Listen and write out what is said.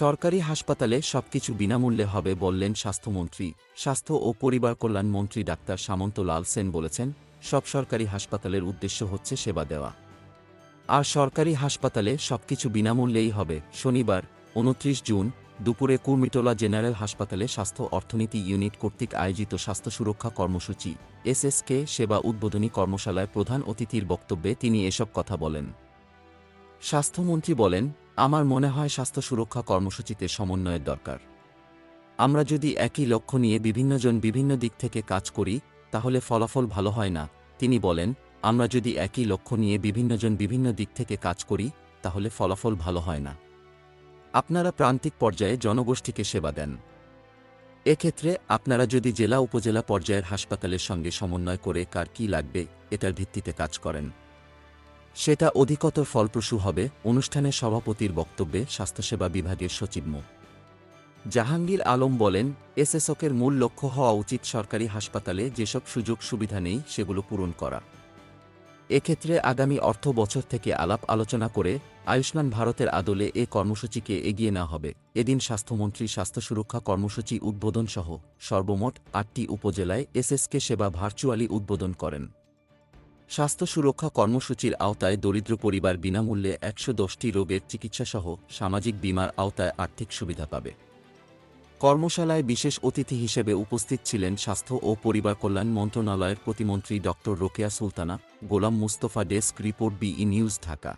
সরকারি হাসপাতালে সবকিছু বিনামূল্যে হবে বললেন স্বাস্থ্যমন্ত্রী। স্বাস্থ্য ও পরিবার কল্যাণ মন্ত্রী ডাক্তার সামন্ত লাল সেন বলেছেন, সব সরকারি হাসপাতালের উদ্দেশ্য হচ্ছে সেবা দেওয়া। আর সরকারি হাসপাতালে সবকিছু বিনামূল্যেই হবে। শনিবার ২৯ জুন দুপুরে কুর্মিটোলা জেনারেল হাসপাতালে স্বাস্থ্য অর্থনীতি ইউনিট কর্তৃক আয়োজিত স্বাস্থ্য সুরক্ষা কর্মসূচি এসএসকে সেবা উদ্বোধনী কর্মশালায় প্রধান অতিথির বক্তব্যে তিনি এসব কথা বলেন। স্বাস্থ্যমন্ত্রী বলেন, আমার মনে হয় স্বাস্থ্য সুরক্ষা কর্মসূচিতে সমন্বয়ের দরকার। আমরা যদি একই লক্ষ্য নিয়ে বিভিন্নজন বিভিন্ন দিক থেকে কাজ করি তাহলে ফলাফল ভালো হয় না। তিনি বলেন, আমরা যদি একই লক্ষ্য নিয়ে বিভিন্নজন বিভিন্ন দিক থেকে কাজ করি তাহলে ফলাফল ভালো হয় না। আপনারা প্রান্তিক পর্যায়ে জনগোষ্ঠীকে সেবা দেন। এক্ষেত্রে আপনারা যদি জেলা উপজেলা পর্যায়ের হাসপাতালের সঙ্গে সমন্বয় করে কার কী লাগবে এটার ভিত্তিতে কাজ করেন, সেটা অধিকতর ফলপ্রসূ হবে। অনুষ্ঠানে সভাপতির বক্তব্যে স্বাস্থ্যসেবা বিভাগের সচিব মো. জাহাঙ্গীর আলম বলেন, এসএসকের মূল লক্ষ্য হওয়া উচিত সরকারি হাসপাতালে যেসব সুযোগ সুবিধা নেই সেগুলো পূরণ করা। এক্ষেত্রে আগামী অর্থ বছর থেকে আলাপ আলোচনা করে আয়ুষ্মান ভারতের আদলে এ কর্মসূচিকে এগিয়ে নেওয়া হবে। এদিন স্বাস্থ্যমন্ত্রী স্বাস্থ্য সুরক্ষা কর্মসূচি উদ্বোধনসহ সর্বমোট ৮টি উপজেলায় এসএসকে সেবা ভার্চুয়ালি উদ্বোধন করেন। স্বাস্থ্য সুরক্ষা কর্মসূচির আওতায় দরিদ্র পরিবার বিনামূল্যে ১১০টি রোগের চিকিৎসাসহ সামাজিক বীমার আওতায় আর্থিক সুবিধা পাবে। কর্মশালায় বিশেষ অতিথি হিসেবে উপস্থিত ছিলেন স্বাস্থ্য ও পরিবার কল্যাণ মন্ত্রণালয়ের প্রতিমন্ত্রী ড. Rokeya Sultana. Golam Mustafa, desk report, BE news, Dhaka.